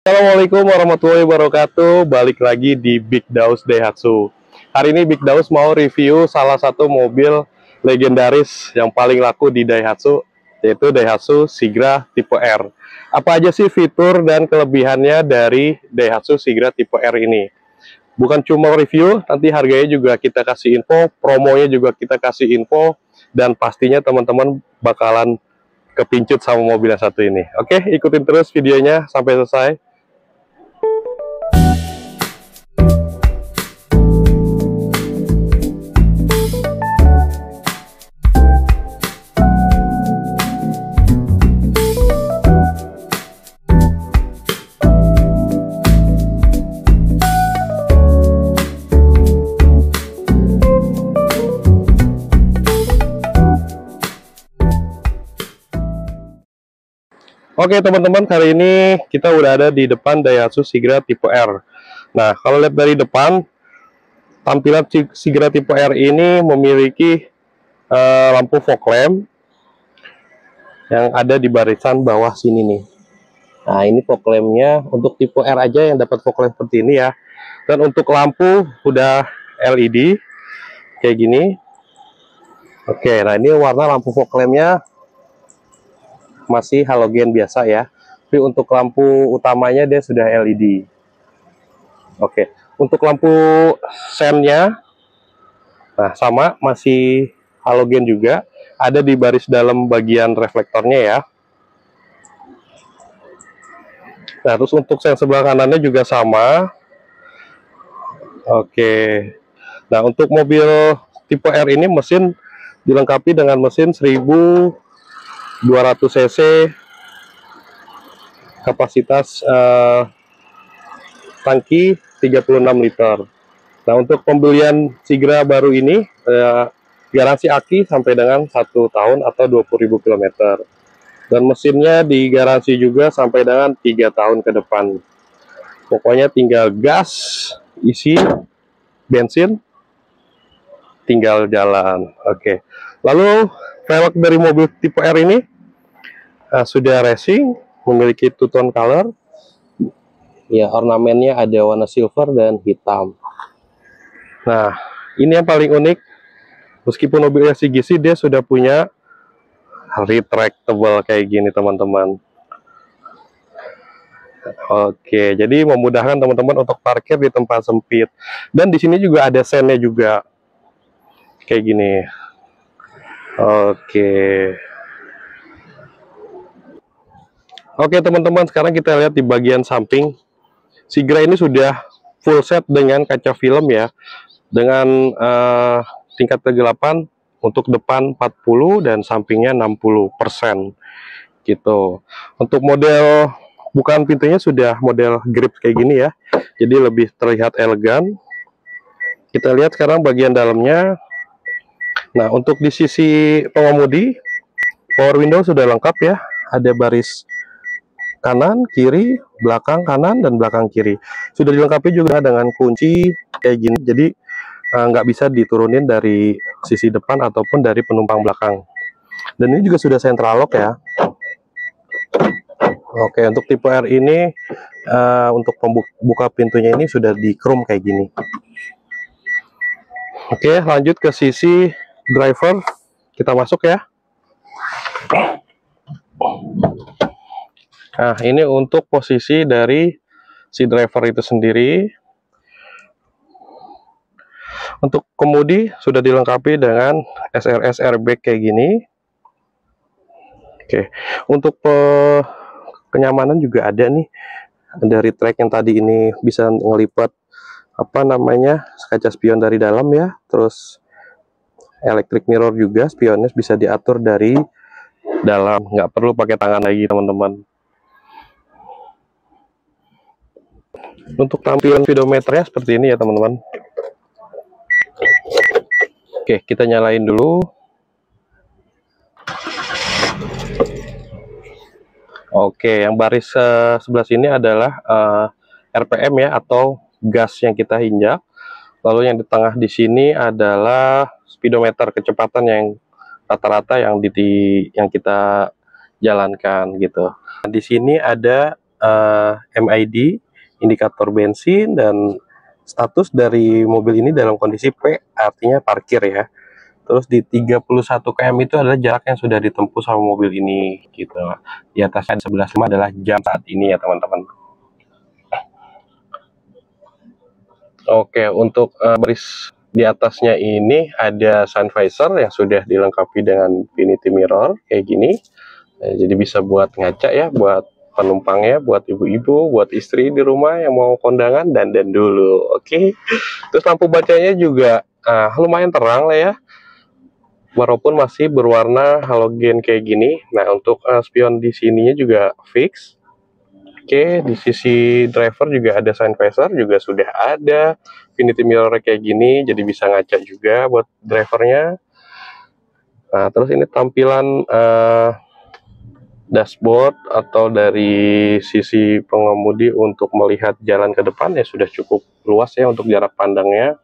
Assalamualaikum warahmatullahi wabarakatuh. Balik lagi di Big Daus Daihatsu. Hari ini Big Daus mau review salah satu mobil legendaris yang paling laku di Daihatsu, yaitu Daihatsu Sigra tipe R. Apa aja sih fitur dan kelebihannya dari Daihatsu Sigra tipe R ini? Bukan cuma review, nanti harganya juga kita kasih info, promonya juga kita kasih info, dan pastinya teman-teman bakalan kepincut sama mobil yang satu ini. Oke, ikutin terus videonya sampai selesai. Oke teman-teman, kali ini kita udah ada di depan Daihatsu Sigra tipe R. Nah, kalau lihat dari depan, tampilan Sigra tipe R ini memiliki lampu fog lamp yang ada di barisan bawah sini nih. Nah, ini fog lampnya untuk tipe R aja yang dapat fog lamp seperti ini ya. Dan untuk lampu udah LED kayak gini. Oke, nah ini warna lampu fog lampnya masih halogen biasa ya, tapi untuk lampu utamanya dia sudah LED. Oke, untuk lampu sennya, nah sama masih halogen juga, ada di baris dalam bagian reflektornya ya. Nah, terus untuk sen sebelah kanannya juga sama. Oke, nah untuk mobil tipe R ini mesin dilengkapi dengan mesin 1200 cc, kapasitas tangki 36 liter. Nah, untuk pembelian Sigra baru ini garansi aki sampai dengan 1 tahun atau 20.000 km. Dan mesinnya digaransi juga sampai dengan 3 tahun ke depan. Pokoknya tinggal gas, isi bensin, tinggal jalan. Oke. Lalu velg dari mobil tipe R ini sudah racing, memiliki two-tone color. Ya, ornamennya ada warna silver dan hitam. Nah, ini yang paling unik. Meskipun mobilnya CGC, dia sudah punya retractable kayak gini, teman-teman. Oke, jadi memudahkan teman-teman untuk parkir di tempat sempit. Dan di sini juga ada sennya juga. Kayak gini. Oke. Oke, teman-teman, sekarang kita lihat di bagian samping. Sigra ini sudah full set dengan kaca film ya. Dengan tingkat kegelapan untuk depan 40 dan sampingnya 60% gitu. Untuk model bukan pintunya sudah model grip kayak gini ya. Jadi lebih terlihat elegan. Kita lihat sekarang bagian dalamnya. Nah, untuk di sisi pengemudi, power window sudah lengkap ya. Ada baris kanan, kiri, belakang kanan, dan belakang kiri. Sudah dilengkapi juga dengan kunci kayak gini. Jadi nggak bisa diturunin dari sisi depan ataupun dari penumpang belakang. Dan ini juga sudah central lock ya. Oke, untuk tipe R ini untuk pembuka pintunya ini sudah di chrome kayak gini. Oke, lanjut ke sisi driver. Kita masuk ya. Nah, ini untuk posisi dari si driver itu sendiri. Untuk kemudi sudah dilengkapi dengan SRS airbag kayak gini. Oke, untuk kenyamanan juga ada nih. Dari track yang tadi ini bisa ngelipat apa namanya kaca spion dari dalam ya. Terus electric mirror juga, spionnya bisa diatur dari dalam, nggak perlu pakai tangan lagi teman-teman. Untuk tampilan speedometernya seperti ini ya teman-teman. Oke, kita nyalain dulu. Oke, yang baris sebelah sini adalah RPM ya, atau gas yang kita injak. Lalu yang di tengah di sini adalah speedometer kecepatan yang rata-rata yang kita jalankan gitu. Di sini ada MID, indikator bensin, dan status dari mobil ini dalam kondisi P, artinya parkir ya. Terus di 31 km itu adalah jarak yang sudah ditempuh sama mobil ini gitu. Di atasnya 11.5 adalah jam saat ini ya teman-teman. Oke, untuk baris di atasnya ini ada sun visor yang sudah dilengkapi dengan infinity mirror kayak gini. Nah, jadi bisa buat ngaca ya, buat penumpangnya, buat ibu-ibu, buat istri di rumah yang mau kondangan, dandan dulu. Oke. Terus lampu bacanya juga lumayan terang lah ya, walaupun masih berwarna halogen kayak gini. Nah, untuk spion di sininya juga fix. Oke, di sisi driver juga ada sun visor, juga sudah ada infinity mirror kayak gini, jadi bisa ngaca juga buat drivernya. Nah, terus ini tampilan dashboard atau dari sisi pengemudi untuk melihat jalan ke depan ya sudah cukup luas ya untuk jarak pandangnya.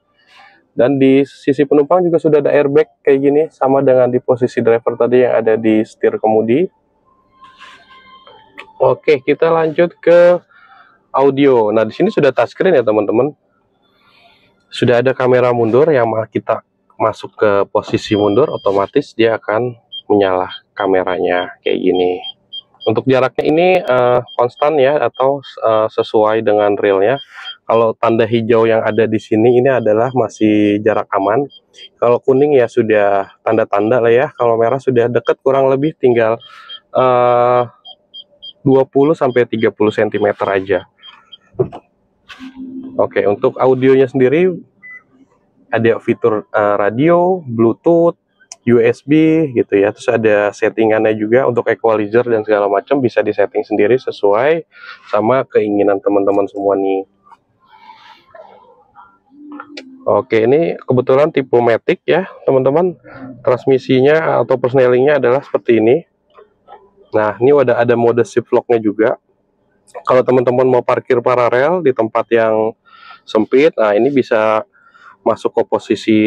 Dan di sisi penumpang juga sudah ada airbag kayak gini, sama dengan di posisi driver tadi yang ada di setir kemudi. Oke, kita lanjut ke audio. Nah, di sini sudah touchscreen ya teman-teman. Sudah ada kamera mundur yang kita masuk ke posisi mundur, otomatis dia akan menyala kameranya kayak gini. Untuk jaraknya ini konstan ya, atau sesuai dengan realnya. Kalau tanda hijau yang ada di sini ini adalah masih jarak aman. Kalau kuning ya sudah tanda-tanda lah ya. Kalau merah sudah dekat, kurang lebih tinggal 20-30 cm aja. Oke, untuk audionya sendiri ada fitur radio, Bluetooth, USB gitu ya. Terus ada settingannya juga untuk equalizer dan segala macam, bisa disetting sendiri sesuai sama keinginan teman-teman semua nih. Oke, ini kebetulan tipe Matic ya teman-teman. Transmisinya atau persnelingnya adalah seperti ini. Nah, ini ada mode shift lock-nya juga. Kalau teman-teman mau parkir paralel di tempat yang sempit, nah ini bisa masuk ke posisi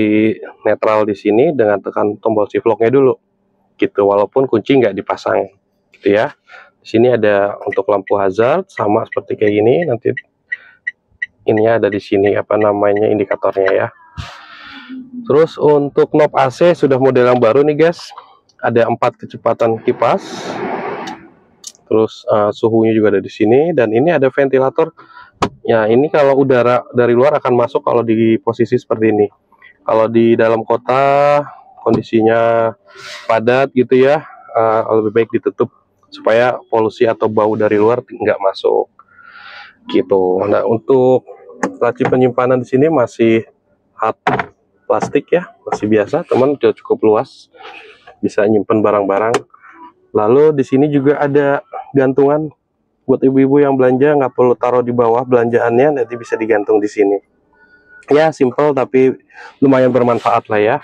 netral di sini dengan tekan tombol shift lock-nya dulu. Gitu, walaupun kunci nggak dipasang, gitu ya. Di sini ada untuk lampu hazard sama seperti kayak gini. Nanti ini ada di sini apa namanya indikatornya ya. Terus untuk knob AC sudah model yang baru nih guys. Ada 4 kecepatan kipas. Terus suhunya juga ada di sini, dan ini ada ventilator. Ya, ini kalau udara dari luar akan masuk kalau di posisi seperti ini. Kalau di dalam kota kondisinya padat gitu ya, lebih baik ditutup supaya polusi atau bau dari luar nggak masuk. Gitu. Nah, untuk laci penyimpanan di sini masih hard plastik ya, masih biasa, teman, sudah cukup luas, bisa nyimpen barang-barang. Lalu di sini juga ada gantungan buat ibu-ibu yang belanja, nggak perlu taruh di bawah belanjaannya, nanti bisa digantung di sini. Ya, simple tapi lumayan bermanfaat lah ya.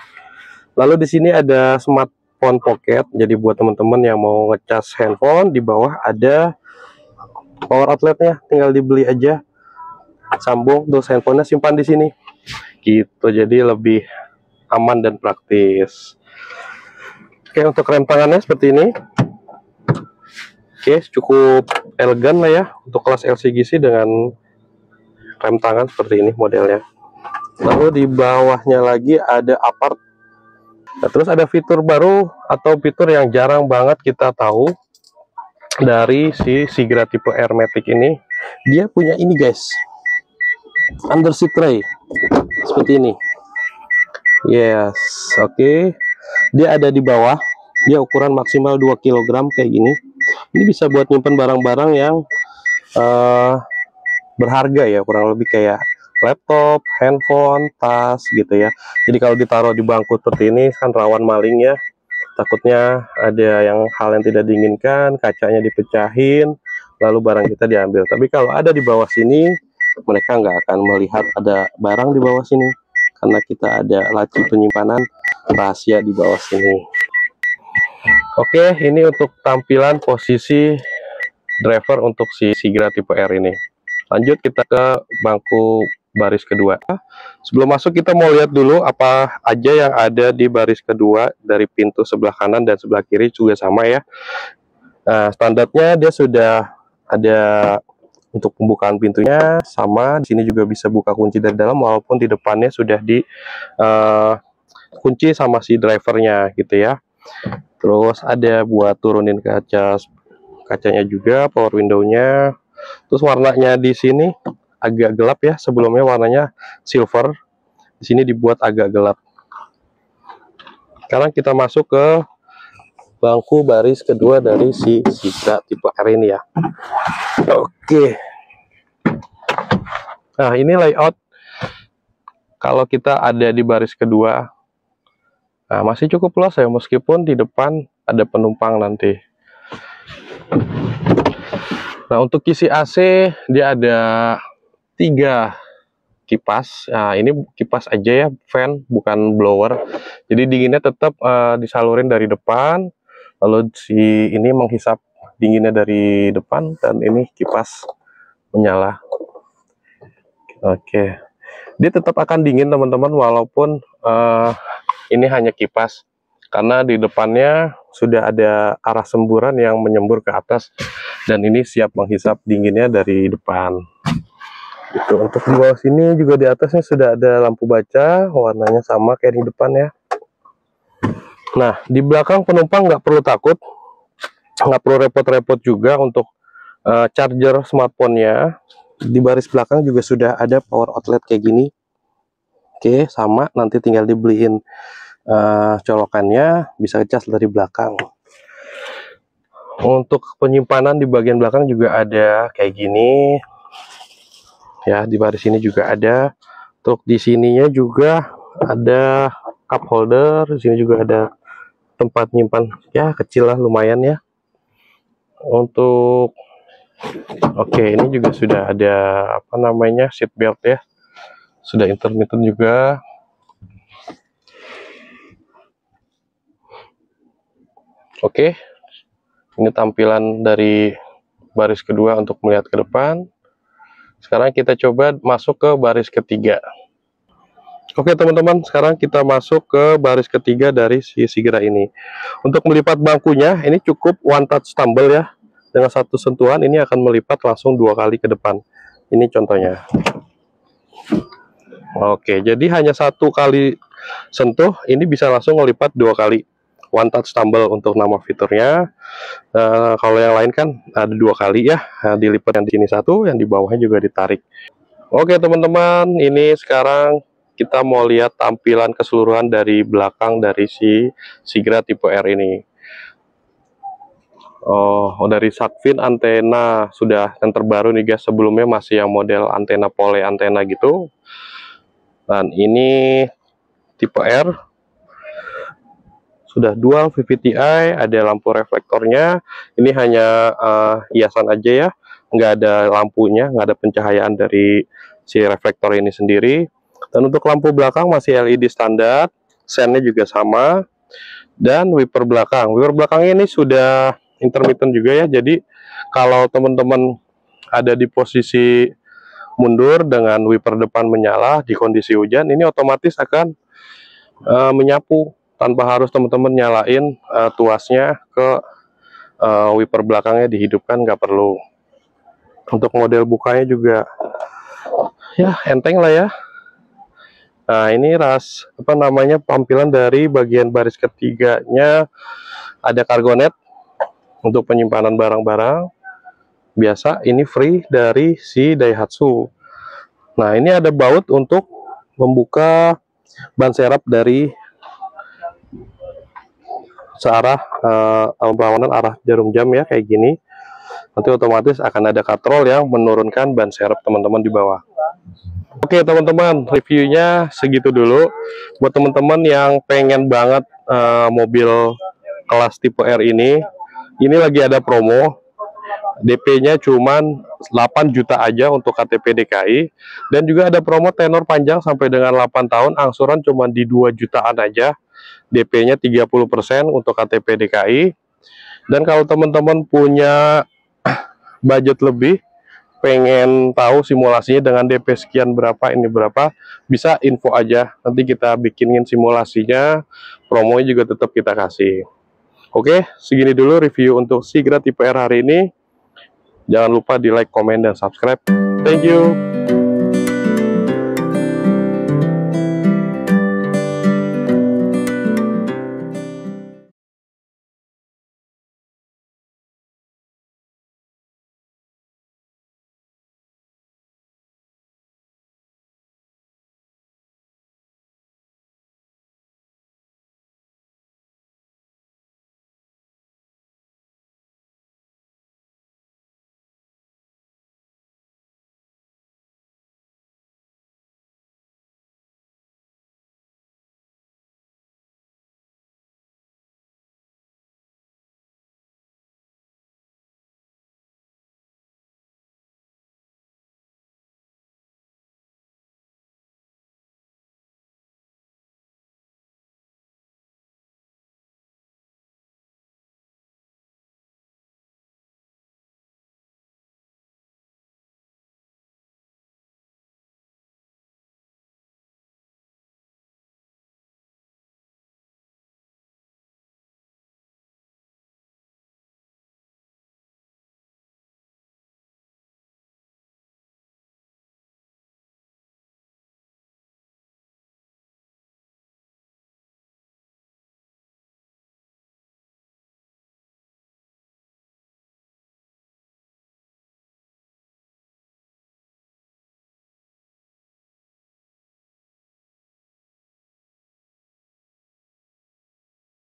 Lalu di sini ada smartphone pocket, jadi buat teman-teman yang mau ngecas handphone, di bawah ada power outletnya, tinggal dibeli aja, sambung, terus handphonenya simpan di sini. Gitu, jadi lebih aman dan praktis. Oke, untuk rem tangannya seperti ini. Oke, cukup elegan lah ya untuk kelas LCGC dengan rem tangan seperti ini modelnya. Lalu di bawahnya lagi ada apart. Nah, terus ada fitur baru atau fitur yang jarang banget kita tahu dari si Sigra tipe R Matic ini. Dia punya ini guys, under seat tray seperti ini. Yes, oke. Dia ada di bawah. Dia ukuran maksimal 2 kg kayak gini. Ini bisa buat nyimpen barang-barang yang berharga ya, kurang lebih kayak laptop, handphone, tas gitu ya. Jadi kalau ditaruh di bangku seperti ini kan rawan maling ya. Takutnya ada hal yang tidak diinginkan, kacanya dipecahin, lalu barang kita diambil. Tapi kalau ada di bawah sini, mereka nggak akan melihat ada barang di bawah sini, karena kita ada laci penyimpanan rahasia di bawah sini. Oke, ini untuk tampilan posisi driver untuk si Sigra tipe R ini. Lanjut kita ke bangku baris kedua. Sebelum masuk kita mau lihat dulu apa aja yang ada di baris kedua. Dari pintu sebelah kanan dan sebelah kiri juga sama ya. Nah, standarnya dia sudah ada Untuk pembukaan pintunya sama, di sini juga bisa buka kunci dari dalam walaupun di depannya sudah di kunci sama si drivernya gitu ya. Terus ada buat turunin kacanya juga, power window-nya. Terus warnanya di sini agak gelap ya, sebelumnya warnanya silver. Di sini dibuat agak gelap. Sekarang kita masuk ke bangku baris kedua dari si Sigra tipe R ini ya. Oke. Nah, ini layout kalau kita ada di baris kedua. Nah, masih cukup luas ya, meskipun di depan ada penumpang nanti. Nah, untuk kisi AC dia ada 3 kipas. Nah, ini kipas aja ya, fan bukan blower. Jadi dinginnya tetap disalurin dari depan. Lalu si ini menghisap dinginnya dari depan, dan ini kipas menyala. Oke, dia tetap akan dingin teman-teman walaupun ini hanya kipas, karena di depannya sudah ada arah semburan yang menyembur ke atas, dan ini siap menghisap dinginnya dari depan. Gitu. Untuk di bawah sini juga di atasnya sudah ada lampu baca, warnanya sama kayak di depan ya. Nah, di belakang penumpang nggak perlu takut, nggak perlu repot-repot juga untuk charger smartphone-nya. Di baris belakang juga sudah ada power outlet kayak gini. Oke, sama, nanti tinggal dibeliin colokannya, bisa cas dari belakang. Untuk penyimpanan di bagian belakang juga ada kayak gini ya, di baris ini juga ada. Untuk di sininya juga ada cup holder, di sini juga ada tempat nyimpan ya, kecil lah, lumayan ya. Untuk oke, ini juga sudah ada apa namanya, seat belt ya, sudah intermittent juga. Oke, ini tampilan dari baris kedua untuk melihat ke depan. Sekarang kita coba masuk ke baris ketiga. Oke teman-teman, sekarang kita masuk ke baris ketiga dari si Sigra ini. Untuk melipat bangkunya, ini cukup one touch tumble ya. Dengan satu sentuhan ini akan melipat langsung 2 kali ke depan. Ini contohnya. Oke, jadi hanya 1 kali sentuh, ini bisa langsung melipat 2 kali. One touch tumble untuk nama fiturnya. Kalau yang lain kan ada 2 kali ya, dilipat yang di sini 1, yang di bawahnya juga ditarik. Oke teman-teman, ini sekarang kita mau lihat tampilan keseluruhan dari belakang dari si Sigra tipe R ini. Oh, dari Sakvin antena sudah yang terbaru nih guys, sebelumnya masih yang model antena pole antena gitu. Dan ini tipe R sudah dual VVTi, ada lampu reflektornya. Ini hanya hiasan aja ya, nggak ada lampunya, nggak ada pencahayaan dari si reflektor ini sendiri. Dan untuk lampu belakang masih LED standar, sennya juga sama. Dan wiper belakangnya ini sudah intermittent juga ya, jadi kalau teman-teman ada di posisi mundur dengan wiper depan menyala di kondisi hujan, ini otomatis akan menyapu tanpa harus teman-teman nyalain tuasnya ke wiper belakangnya dihidupkan, nggak perlu. Untuk model bukanya juga ya enteng lah ya. Nah, ini apa namanya, tampilan dari bagian baris ketiganya. Ada cargo net untuk penyimpanan barang-barang biasa, ini free dari si Daihatsu. Nah, ini ada baut untuk membuka ban serep dari searah berlawanan arah jarum jam ya, kayak gini. Nanti otomatis akan ada katrol yang menurunkan ban serep teman-teman di bawah. Oke teman-teman, reviewnya segitu dulu. Buat teman-teman yang pengen banget mobil kelas tipe R ini lagi ada promo. DP-nya cuman 8 juta aja untuk KTP DKI, dan juga ada promo tenor panjang sampai dengan 8 tahun, angsuran cuma di 2 jutaan aja. DP-nya 30% untuk KTP DKI. Dan kalau teman-teman punya budget lebih, pengen tahu simulasinya dengan DP sekian berapa, ini berapa, bisa info aja, nanti kita bikinin simulasinya, promonya juga tetap kita kasih. Oke, segini dulu review untuk Sigra tipe R hari ini. Jangan lupa di like, komen, dan subscribe. Thank you.